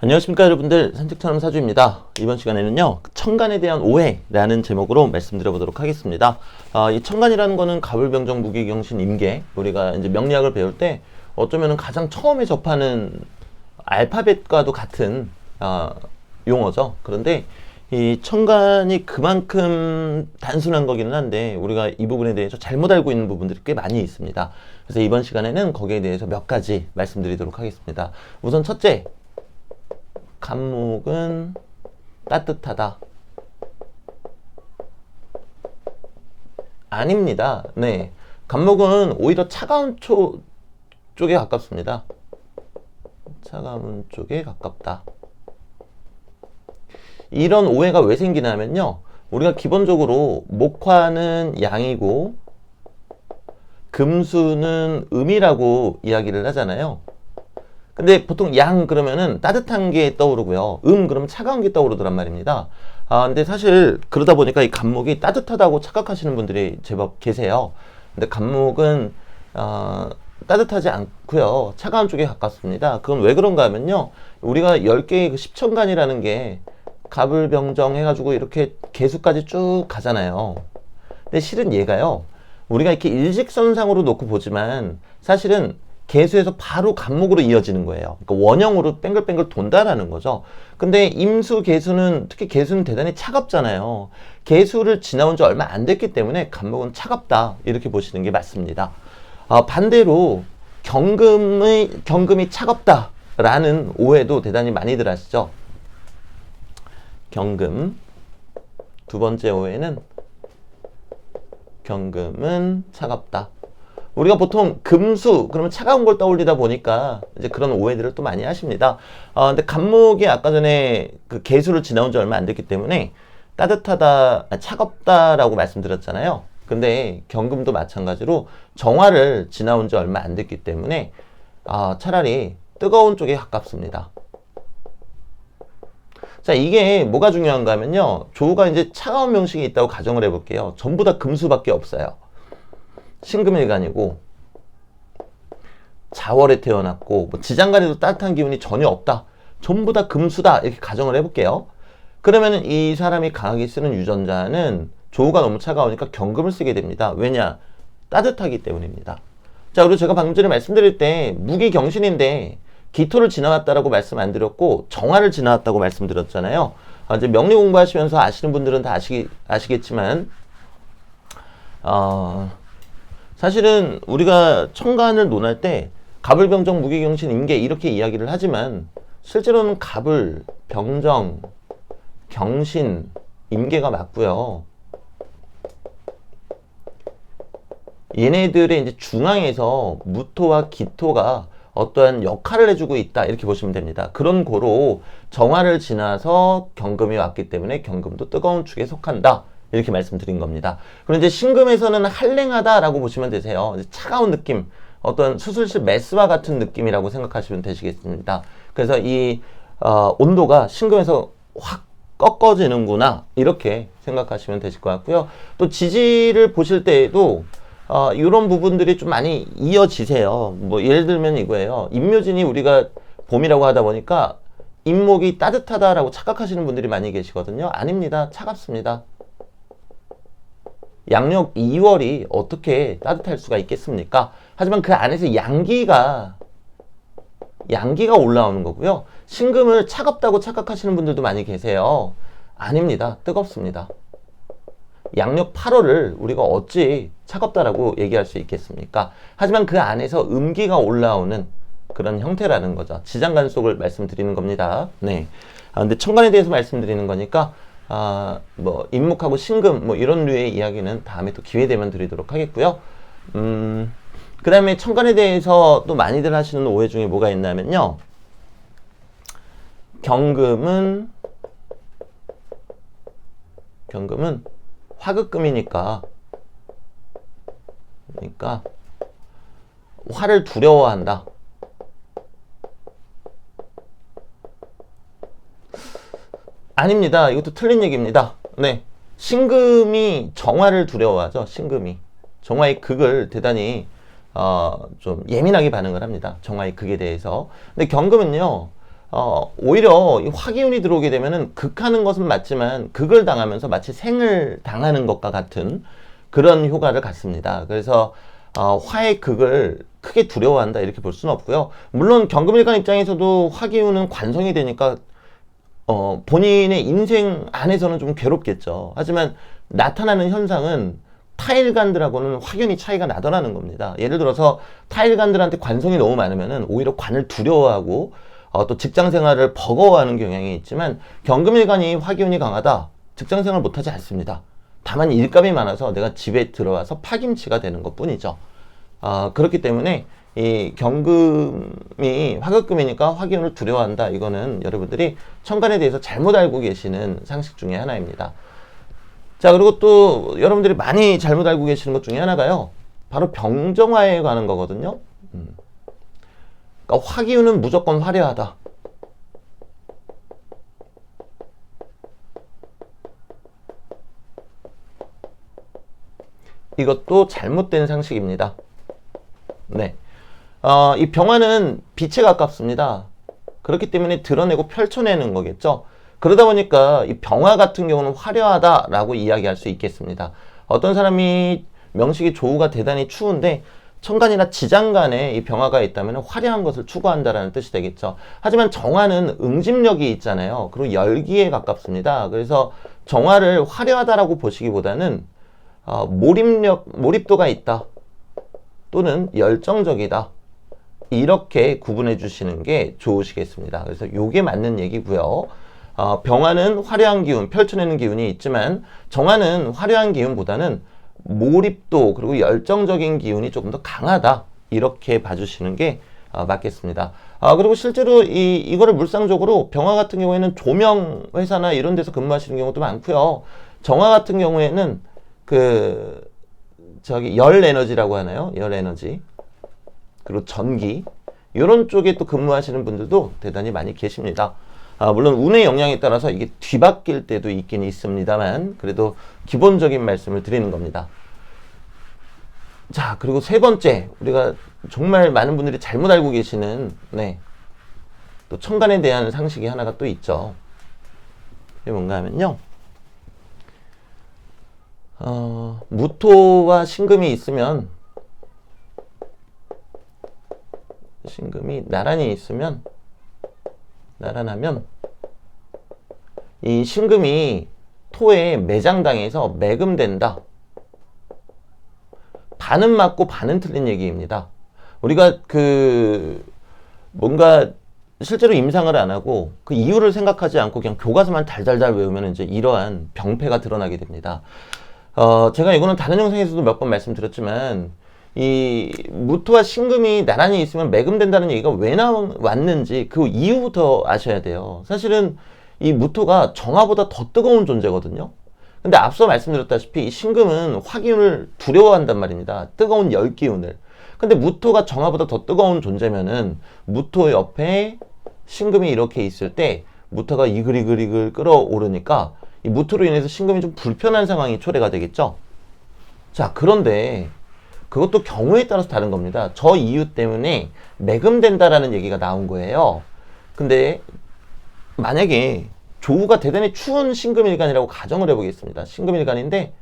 안녕하십니까 여러분들, 산책처럼 사주입니다. 이번 시간에는요 천간에 대한 오해라는 제목으로 말씀드려 보도록 하겠습니다. 이 천간이라는 거는 가불병정 무기경신 임계, 우리가 이제 명리학을 배울 때 어쩌면은 가장 처음에 접하는 알파벳과도 같은 용어죠. 그런데 이 천간이 그만큼 단순한 거기는 한데 우리가 이 부분에 대해서 잘못 알고 있는 부분들이 꽤 많이 있습니다. 그래서 이번 시간에는 거기에 대해서 몇 가지 말씀드리도록 하겠습니다. 우선 첫째, 간목은 따뜻하다. 아닙니다. 네, 간목은 오히려 차가운 쪽에 가깝습니다. 차가운 쪽에 가깝다. 이런 오해가 왜 생기냐면요, 우리가 기본적으로 목화는 양이고 금수는 음이라고 이야기를 하잖아요. 근데 보통 양 그러면은 따뜻한 게 떠오르고요, 그러면 차가운 게 떠오르더란 말입니다. 근데 사실 그러다 보니까 이 간목이 따뜻하다고 착각하시는 분들이 제법 계세요. 근데 간목은 따뜻하지 않고요, 차가운 쪽에 가깝습니다. 그건 왜 그런가 하면요, 우리가 10개의 그 십천간이라는 게 갑을병정 해가지고 이렇게 개수까지 쭉 가잖아요. 근데 실은 얘가요, 우리가 이렇게 일직선상으로 놓고 보지만 사실은 개수에서 바로 간목으로 이어지는 거예요. 그러니까 원형으로 뱅글뱅글 돈다라는 거죠. 근데 임수, 개수는, 특히 개수는 대단히 차갑잖아요. 개수를 지나온 지 얼마 안 됐기 때문에 간목은 차갑다, 이렇게 보시는 게 맞습니다. 반대로 경금이 차갑다라는 오해도 대단히 많이들 하시죠. 경금, 두 번째 오해는 경금은 차갑다. 우리가 보통 금수 그러면 차가운 걸 떠올리다 보니까 이제 그런 오해들을 또 많이 하십니다. 근데 간목이 아까 전에 그 개수를 지나온 지 얼마 안 됐기 때문에 따뜻하다, 차갑다라고 말씀드렸잖아요. 근데 경금도 마찬가지로 정화를 지나온 지 얼마 안 됐기 때문에 차라리 뜨거운 쪽에 가깝습니다. 자, 이게 뭐가 중요한가 하면요, 조우가 이제 차가운 명식이 있다고 가정을 해볼게요. 전부 다 금수밖에 없어요. 신금일간이고 자월에 태어났고 지장간에도 따뜻한 기운이 전혀 없다, 전부 다 금수다, 이렇게 가정을 해볼게요. 그러면 이 사람이 강하게 쓰는 유전자는 조우가 너무 차가우니까 경금을 쓰게 됩니다. 왜냐? 따뜻하기 때문입니다. 자, 그리고 제가 방금 전에 말씀드릴 때 무기경신인데 기토를 지나왔다라고 말씀 안 드렸고 정화를 지나왔다고 말씀드렸잖아요. 이제 명리 공부하시면서 아시는 분들은 다 아시겠지만 사실은 우리가 천간을 논할 때 갑을, 병정, 무기경신, 임계 이렇게 이야기를 하지만 실제로는 갑을, 병정, 경신, 임계가 맞고요. 얘네들의 이제 중앙에서 무토와 기토가 어떠한 역할을 해주고 있다, 이렇게 보시면 됩니다. 그런 고로 정화를 지나서 경금이 왔기 때문에 경금도 뜨거운 축에 속한다, 이렇게 말씀드린 겁니다. 그리고 이제 신금에서는 한랭하다라고 보시면 되세요. 차가운 느낌, 어떤 수술실 메스와 같은 느낌이라고 생각하시면 되시겠습니다. 그래서 이 온도가 신금에서 확 꺾어지는구나, 이렇게 생각하시면 되실 것 같고요. 또 지지를 보실 때에도 이런 부분들이 좀 많이 이어지세요. 뭐 예를 들면 이거예요. 임묘진이 우리가 봄이라고 하다 보니까 임목이 따뜻하다라고 착각하시는 분들이 많이 계시거든요. 아닙니다. 차갑습니다. 양력 2월이 어떻게 따뜻할 수가 있겠습니까? 하지만 그 안에서 양기가 올라오는 거고요. 신금을 차갑다고 착각하시는 분들도 많이 계세요. 아닙니다. 뜨겁습니다. 양력 8월을 우리가 어찌 차갑다라고 얘기할 수 있겠습니까? 하지만 그 안에서 음기가 올라오는 그런 형태라는 거죠. 지장간 속을 말씀드리는 겁니다. 네. 근데 천간에 대해서 말씀드리는 거니까 뭐 임목하고 신금 뭐 이런 류의 이야기는 다음에 또 기회 되면 드리도록 하겠고요. 그 다음에 천간에 대해서 또 많이들 하시는 오해 중에 뭐가 있냐면요, 경금은 화극금이니까 화를 두려워한다. 아닙니다. 이것도 틀린 얘기입니다. 네, 신금이 정화를 두려워하죠. 신금이 정화의 극을 대단히 좀 예민하게 반응을 합니다. 정화의 극에 대해서. 근데 경금은요, 오히려 이 화기운이 들어오게 되면은 극하는 것은 맞지만 극을 당하면서 마치 생을 당하는 것과 같은 그런 효과를 갖습니다. 그래서 화의 극을 크게 두려워한다 이렇게 볼 수는 없고요. 물론 경금일간 입장에서도 화기운은 관성이 되니까 본인의 인생 안에서는 좀 괴롭겠죠. 하지만 나타나는 현상은 타일간들하고는 확연히 차이가 나더라는 겁니다. 예를 들어서 타일간들한테 관성이 너무 많으면은 오히려 관을 두려워하고 또 직장생활을 버거워하는 경향이 있지만 경금일간이 화기운이 강하다. 직장생활 못하지 않습니다. 다만 일감이 많아서 내가 집에 들어와서 파김치가 되는 것 뿐이죠. 그렇기 때문에 이 경금이 화극금이니까 화기운을 두려워한다. 이거는 여러분들이 천간에 대해서 잘못 알고 계시는 상식 중에 하나입니다. 자, 그리고 또 여러분들이 많이 잘못 알고 계시는 것 중에 하나가요. 바로 병정화에 관한 거거든요. 그러니까 화기운은 무조건 화려하다. 이것도 잘못된 상식입니다. 네. 이 병화는 빛에 가깝습니다. 그렇기 때문에 드러내고 펼쳐내는 거겠죠. 그러다 보니까 이 병화 같은 경우는 화려하다라고 이야기할 수 있겠습니다. 어떤 사람이 명식이 조우가 대단히 추운데 천간이나 지장간에 이 병화가 있다면 화려한 것을 추구한다라는 뜻이 되겠죠. 하지만 정화는 응집력이 있잖아요. 그리고 열기에 가깝습니다. 그래서 정화를 화려하다라고 보시기보다는 몰입도가 있다 또는 열정적이다 이렇게 구분해 주시는 게 좋으시겠습니다. 그래서 요게 맞는 얘기고요. 병화는 화려한 기운, 펼쳐내는 기운이 있지만 정화는 화려한 기운보다는 몰입도 그리고 열정적인 기운이 조금 더 강하다 이렇게 봐주시는 게 맞겠습니다. 그리고 실제로 이거를 물상적으로 병화 같은 경우에는 조명 회사나 이런 데서 근무하시는 경우도 많고요. 정화 같은 경우에는 열 에너지라고 하나요? 열 에너지 그리고 전기 이런 쪽에 또 근무하시는 분들도 대단히 많이 계십니다. 물론 운의 영향에 따라서 이게 뒤바뀔 때도 있긴 있습니다만 그래도 기본적인 말씀을 드리는 겁니다. 자, 그리고 세 번째 우리가 정말 많은 분들이 잘못 알고 계시는 또 천간에 대한 상식이 하나가 또 있죠. 이게 뭔가 하면요. 무토와 신금이 있으면 신금이 나란하면 이 신금이 토에 매장당해서 매금된다. 반은 맞고 반은 틀린 얘기입니다. 우리가 뭔가 실제로 임상을 안 하고 그 이유를 생각하지 않고 그냥 교과서만 달달달 외우면 이제 이러한 병폐가 드러나게 됩니다. 제가 이거는 다른 영상에서도 몇 번 말씀드렸지만 이 무토와 신금이 나란히 있으면 매금된다는 얘기가 왜 나왔는지 그 이유부터 아셔야 돼요. 사실은 이 무토가 정화보다 더 뜨거운 존재거든요. 근데 앞서 말씀드렸다시피 이 신금은 화기운을 두려워한단 말입니다. 뜨거운 열기운을. 근데 무토가 정화보다 더 뜨거운 존재면은 무토 옆에 신금이 이렇게 있을 때 무토가 이글이글 끓어오르니까 이 무토로 인해서 신금이 좀 불편한 상황이 초래가 되겠죠. 자, 그런데 그것도 경우에 따라서 다른 겁니다. 저 이유 때문에 매금된다라는 얘기가 나온 거예요. 근데 만약에 조우가 대단히 추운 신금일간이라고 가정을 해보겠습니다. 신금일간인데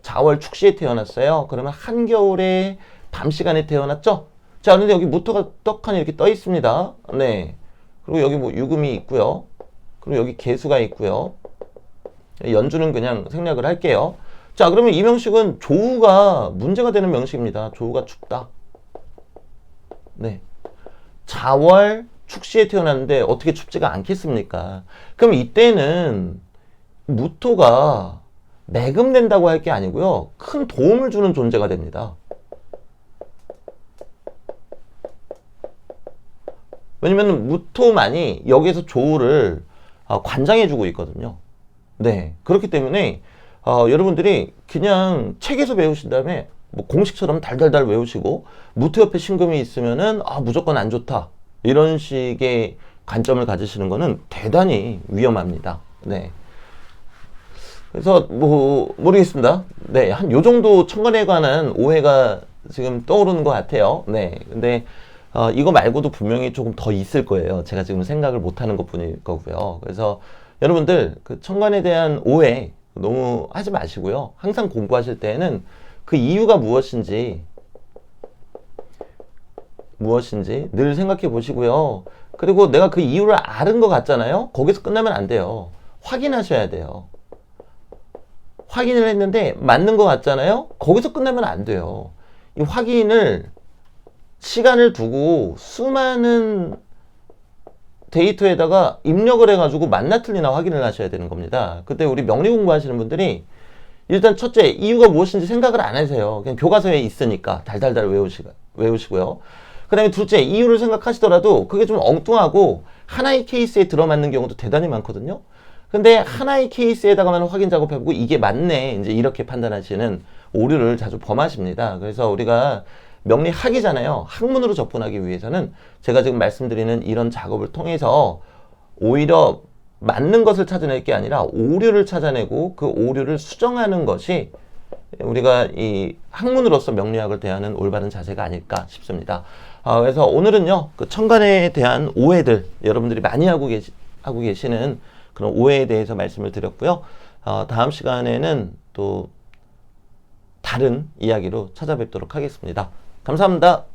자월 축시에 태어났어요. 그러면 한겨울에 밤 시간에 태어났죠. 자, 그런데 여기 무토가 떡하니 이렇게 떠 있습니다. 네. 그리고 여기 뭐 유금이 있고요. 그리고 여기 개수가 있고요. 연주는 그냥 생략을 할게요. 자, 그러면 이 명식은 조우가 문제가 되는 명식입니다. 조우가 춥다. 네. 자월 축시에 태어났는데 어떻게 춥지가 않겠습니까? 그럼 이때는 무토가 매금된다고 할 게 아니고요. 큰 도움을 주는 존재가 됩니다. 왜냐면 무토만이 여기에서 조우를 관장해주고 있거든요. 네. 그렇기 때문에 여러분들이 그냥 책에서 배우신 다음에 뭐 공식처럼 달달달 외우시고 무토 옆에 신금이 있으면은 무조건 안 좋다. 이런 식의 관점을 가지시는 거는 대단히 위험합니다. 네. 그래서 뭐 모르겠습니다. 네, 한 요 정도 천간에 관한 오해가 지금 떠오르는 것 같아요. 네. 근데 이거 말고도 분명히 조금 더 있을 거예요. 제가 지금 생각을 못하는 것뿐일 거고요. 그래서 여러분들 그 천간에 대한 오해 너무 하지 마시고요. 항상 공부하실 때에는 그 이유가 무엇인지 늘 생각해 보시고요. 그리고 내가 그 이유를 아는 것 같잖아요. 거기서 끝나면 안 돼요. 확인하셔야 돼요. 확인을 했는데 맞는 것 같잖아요. 거기서 끝나면 안 돼요. 이 확인을 시간을 두고 수많은 데이터에다가 입력을 해가지고 맞나 틀리나 확인을 하셔야 되는 겁니다. 그때 우리 명리 공부하시는 분들이 일단 첫째 이유가 무엇인지 생각을 안 하세요. 그냥 교과서에 있으니까 달달달 외우시고요. 그 다음에 둘째 이유를 생각하시더라도 그게 좀 엉뚱하고 하나의 케이스에 들어맞는 경우도 대단히 많거든요. 근데 하나의 케이스에다가만 확인 작업해보고 이게 맞네 이제 이렇게 판단하시는 오류를 자주 범하십니다. 그래서 우리가 명리학이잖아요. 학문으로 접근하기 위해서는 제가 지금 말씀드리는 이런 작업을 통해서 오히려 맞는 것을 찾아낼 게 아니라 오류를 찾아내고 그 오류를 수정하는 것이 우리가 이 학문으로서 명리학을 대하는 올바른 자세가 아닐까 싶습니다. 그래서 오늘은요, 그 천간에 대한 오해들 여러분들이 많이 하고 계시는 그런 오해에 대해서 말씀을 드렸고요. 다음 시간에는 또 다른 이야기로 찾아뵙도록 하겠습니다. 감사합니다.